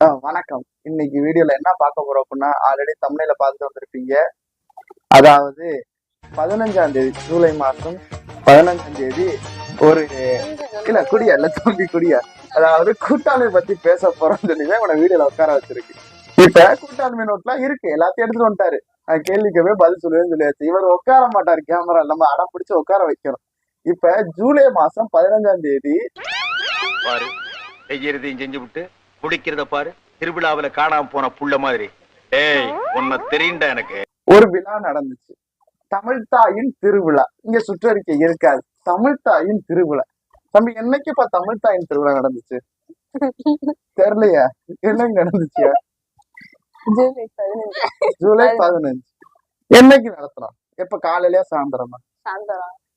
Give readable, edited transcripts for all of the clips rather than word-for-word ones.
வணக்கம். இன்னைக்கு வீடியோல என்ன பார்க்க போறோம் அப்படின்னா, ஆல்ரெடி தமிழ்ல பார்த்துட்டு வந்திருப்பீங்க. அதாவது 15ஆம் தேதி ஜூலை மாசம் 15ஆம் தேதி ஒரு இல்ல குடியா இல்ல தம்பி குடியா, அதாவது கூட்டாண்மை பத்தி பேச போறோம்னு சொல்லிதான் உன வீடியோல உட்கார வச்சிருக்கு. இப்ப கூட்டாண்மை நோட்லாம் இருக்கு, எல்லாத்தையும் எடுத்துட்டு வந்துட்டாரு. கேள்விக்கவே பதில் சொல்லுவேன்னு சொல்லியாச்சு. இவர் உட்கார மாட்டாரு, கேமரா நம்ம அடம் பிடிச்சு உட்கார வைக்கணும். இப்ப ஜூலை மாசம் 15ஆம் தேதி பாரு, செய்யறதையும் செஞ்சு விட்டு குடிக்கிறத பாரு, திருவிழாவில காணாம போன புள்ள மாதிரி. ஏய், உன்னை தெரியுண்டா எனக்கு. ஒரு விழா நடந்துச்சு, தமிழ்த்தாயின் திருவிழா. இங்க சுற்றறிக்கை இருக்காது, தமிழ்த்தாயின் திருவிழா. தம்பி, என்னைக்குப்பா தமிழ்த்தாயின் திருவிழா நடந்துச்சு? தெரியலையா? என்னைக்கு நடந்துச்சியா? ஜூலை 15. என்னைக்கு நடத்துறோம்? எப்ப, காலையிலயா சாயந்தரமா?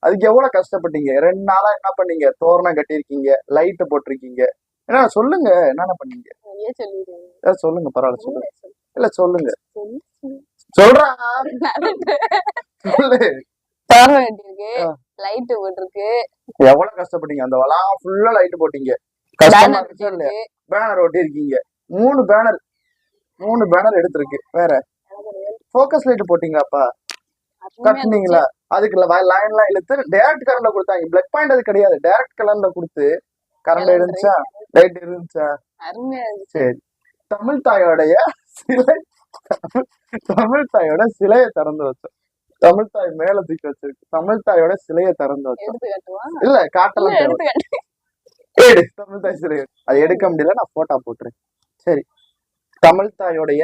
அதுக்கு எவ்வளவு கஷ்டப்பட்டீங்க? 2 நாளா என்ன பண்ணீங்க? தோரணம் கட்டிருக்கீங்க, லைட் போட்டிருக்கீங்க. என்ன சொல்லுங்க, என்னென்ன பண்ணீங்க? சொல்லுங்க, பரவாயில்ல சொல்லுங்க. இல்ல சொல்லுங்க, சொல்றா சொல்லு. லைட் போட்டிருக்கு. எவ்வளவு கஷ்டப்பட்டீங்க? அந்த வளாகம் ஃபுல்லா லைட் போட்டீங்க. கஷ்டமா இருந்துச்சா இல்லையா? பேனர் ஒட்டி இருக்கீங்க, 3 பேனர் எடுத்திருக்கு. வேற போக்கஸ் லைட் போட்டீங்களாப்பா? கட்டுனீங்களா? அதுக்கு லைன் எல்லாம் இழுத்து டைரக்ட் கரண்ட்ல கொடுத்தாங்க. பிளக் பாயிண்ட் அது கிடையாது, டைரக்ட் கரண்ட்ல கொடுத்து. கரண்ட் இருந்துச்சா? லைட் இருந்துச்சா? சரி. தமிழ் தாயோடைய சிலை, தமிழ் தாயோட சிலையை திறந்து வச்சோம். தமிழ் தாய் மேல தூக்கி வச்சிருக்கு. தமிழ் தாயோட சிலையை திறந்து வச்சோம். இல்ல காட்டலாம், ஏடு தமிழ் தாய் சிலை அது எடுக்க முடியல, நான் போட்டோ போட்டுறேன். சரி, தமிழ் தாயோடைய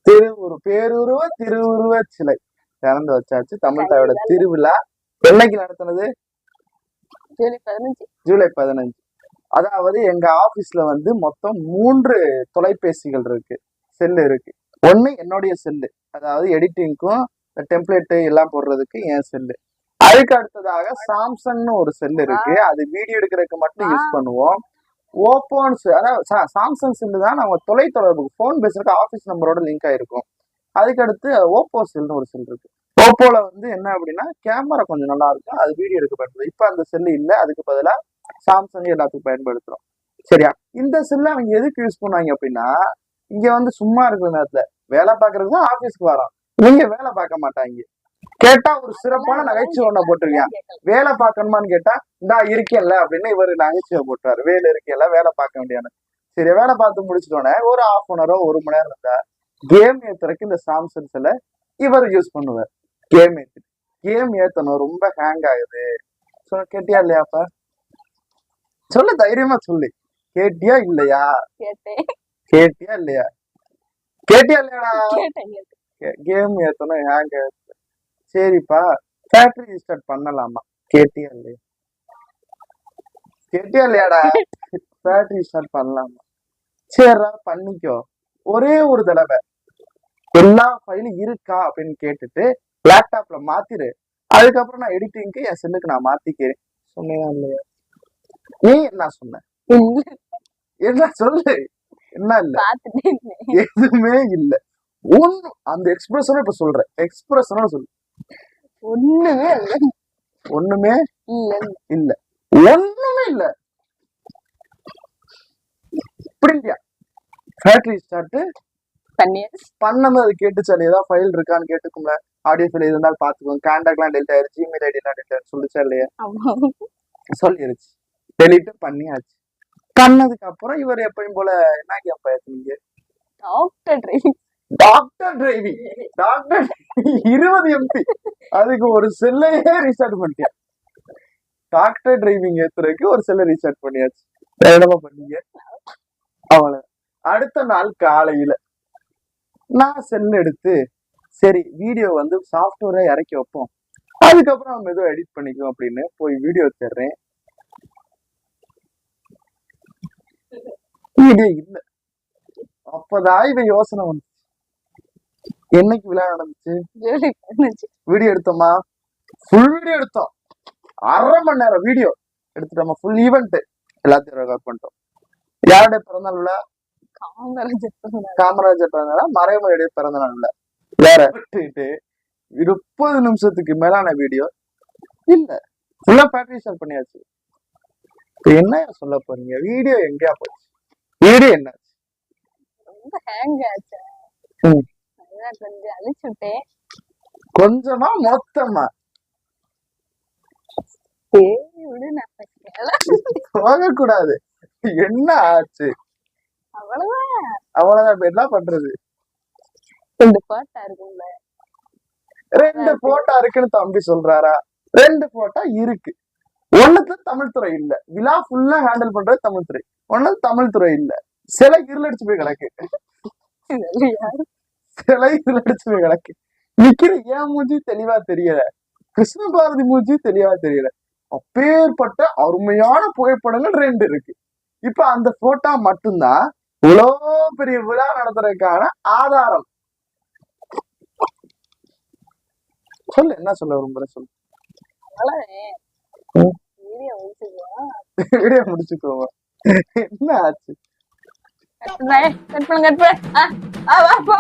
திருவுருவ சிலை திறந்து வச்சாச்சு. தமிழ் தாயோட திருவிழா என்னைக்கு நடத்தினது? ஜூலை 15. அதாவது எங்க ஆபீஸ்ல வந்து மொத்தம் 3 தொலைபேசிகள் இருக்கு, செல்லு இருக்கு. ஒண்ணு என்னுடைய செல்லு, அதாவது எடிட்டிங்க்கும் டெம்ப்ளேட் எல்லாம் போடுறதுக்கு என் செல்லு. அதுக்கு அடுத்ததாக சாம்சங்னு ஒரு செல்லு இருக்கு, அது வீடியோ எடுக்கிறதுக்கு மட்டும் யூஸ் பண்ணுவோம். ஓப்போன்னு, அதாவது சாம்சங் செல்லு தான் நம்ம தொலைத்தொடர்புக்கு போன் பேசுறதுக்கு ஆபீஸ் நம்பரோட லிங்க் ஆயிருக்கும். அதுக்கு அடுத்து ஓப்போ செல்னு ஒரு செல் இருக்கு. ஓப்போல வந்து என்ன அப்படின்னா கேமரா கொஞ்சம் நல்லா இருக்கும், அது வீடியோ எடுக்க பயன்படுது. இப்ப அந்த செல்லு இல்ல, அதுக்கு பதிலா சாம்சங் எல்லாத்துக்கும் பயன்படுத்துறோம். சரியா? இந்த செல்ல அவங்க எதுக்கு யூஸ் பண்ணுவாங்க அப்படின்னா, இங்க வந்து சும்மா இருக்கிற நேரத்துல வேலை பாக்குறதுக்கு தான் ஆபீஸ்க்கு வரோம். நீங்க வேலை பார்க்க மாட்டாங்க. கேட்டா ஒரு சிறப்பான நகைச்சுவை ஒண்ண போட்டிருக்கேன். வேலை பார்க்கணுமான்னு கேட்டா இந்தா இருக்கேன்ல அப்படின்னு இவரு நகைச்சுவை போட்டாரு. வேலை இருக்கேன்ல, வேலை பார்க்க முடியாது. சரி, வேலை பார்த்து முடிச்சிட்டோன்னே ஒரு 1/2 1 மணி நேரம் இருந்தா கேம் ஏத்துறதுக்கு இந்த சாம்சங் செல்ல இவர் யூஸ் பண்ணுவார். கேம் ஏத்தணும், ரொம்ப ஹேங் ஆகுது. கேட்டியா இல்லையாப்பா? சொல்லு, தைரியமா சொல்லு. கேட்டியா இல்லையா? கேட்டியா இல்லையா? கேட்டியா இல்லையாடா? கேம் ஏத்தணும், ஹேங் ஆகுது. சரிப்பா, பேட்டரி ரீஸ்டார்ட் பண்ணலாமா? கேட்டியா இல்லையா? கேட்டியா இல்லையாடா? பேட்டரி ரீஸ்டார்ட் பண்ணலாமா? சரிடா, பண்ணிக்கோ. ஒரே ஒரு தடவை எல்லா ஃபைலும் இருக்கா அப்படின்னு கேட்டுட்டு லேப்டாப்ல மாத்திரு. அதுக்கப்புறம் நான் எடிட்டிங்க்கு என் செல்லுக்கு நான் மாத்திக்கிறேன். சொன்னியா இல்லையா? நீ என்ன சொன்ன? என்ன சொல்லு, என்ன இல்ல? எதுவுமே இல்ல. ஒண்ணு அந்த எக்ஸ்பிரஷனே இப்ப சொல்றேன், எக்ஸ்பிரஷனோட சொல்லு. ஒண்ணுமே இல்ல, ஒண்ணுமே இல்ல. புரியலையா? பேட்டரி ஸ்டார்ட் பண்ணது அது கேட்டுச்சாலே, ஏதாவது ஃபைல் இருக்கான்னு கேட்டுக்கும்ல. ஆடியோ ஃபைல் இருந்தாலும் பாத்துக்கோங்க. கான்டாக்ட்லாம் டெலிட் ஆயிருச்சு, இமெயில் ஐடி எல்லாம் டெலிட் ஆயிடுச்சு சொல்லிச்சா இல்லையா? சொல்லிருச்சு. டெலிட் பண்ணியாச்சு. பண்ணதுக்கு அப்புறம் இவர் எப்பயும் போல என்ன கேப்பா ஏத்துனீங்க? Doctor driving 20 MB. அதுக்கு ஒரு செல்லையே ரீஸ்டார்ட் பண்ணிட்டேன். டாக்டர் டிரைவிங் ஏத்துறதுக்கு ஒரு செல்லை ரீஸ்டார்ட் பண்ணியாச்சு. என்னமா பண்ணீங்க? அவளை அடுத்த நாள் காலையில நான் செல் எடுத்து, சரி வீடியோ வந்து சாஃப்ட்வேரை இறக்கி வைப்போம், அதுக்கப்புறம் நம்ம ஏதோ எடிட் பண்ணிக்குவோம் அப்படின்னு போய் வீடியோ தேடுறேன். வீடியோ இல்ல. அப்பதான் இவ யோசனை வந்து, என்னைக்கு விழா நடந்துச்சு? வீடியோ எடுத்தோமா? ஃபுல் வீடியோ எடுத்தோம். 1/2 மணி நேரம் வீடியோ எடுத்துட்டோமா? ஃபுல் ஈவெண்ட் எல்லாத்தையும் ரெக்கார்ட் பண்ணிட்டோம். யாருடைய பிறந்தநாள் விழா? காமராஜர் பிறந்தநாள், மறைமுறையுடைய பிறந்தநாள் விழா. வேற 30 நிமிஷத்துக்கு மேலான வீடியோ இல்ல. ஃபுல்லா பேட்டரி ஸ்டார்ட் பண்ணியாச்சு. இப்ப என்ன சொல்ல போறீங்க? வீடியோ எங்கேயா போச்சு? வீடியோ என்ன? ரொம்ப ஹேங் ஆச்சு. ம். அதான் கொஞ்சம் அழிச்சுட்டேன். கொஞ்சமா மொத்தமா சரி விடு, நான் போகக்கூடாது. என்ன ஆச்சு? அவ்வளவுதான். அவ்வளவுதான். இப்ப என்ன பண்றது? 2 பாட்டா இருக்கும்ல. 2 போட்டா இருக்குன்னு தம்பி சொல்றாரா? 2 போட்டா இருக்கு. ஒண்ணுத்துல தமிழ் துறை இல்ல. விழா ஃபுல்லா ஹேண்டில் பண்றது தமிழ் துறை. ஒண்ணு தமிழ் துறை இல்ல. சிலை இருளடிச்சு போய் கிடக்கு. சிலை இருளடிச்சு போய் கிடக்கு. நிக்கிற ஏன் மூஞ்சி தெளிவா தெரியல. கிருஷ்ண பாரதி மூஞ்சி தெளிவா தெரியல. அப்பேற்பட்ட அருமையான புகைப்படங்கள் 2 இருக்கு. இப்ப அந்த போட்டோ மட்டும்தான் இவ்வளோ பெரிய விழா நடத்துறதுக்கான ஆதாரம். சொல்லு, என்ன சொல்ல விரும்புற? சொல்லு. ம். வீடியோ முடிச்சுக்குவோம். வீடியோ முடிச்சுக்கோங்க. என்ன ஆச்சு? கட் பண்ணு. வா, போ.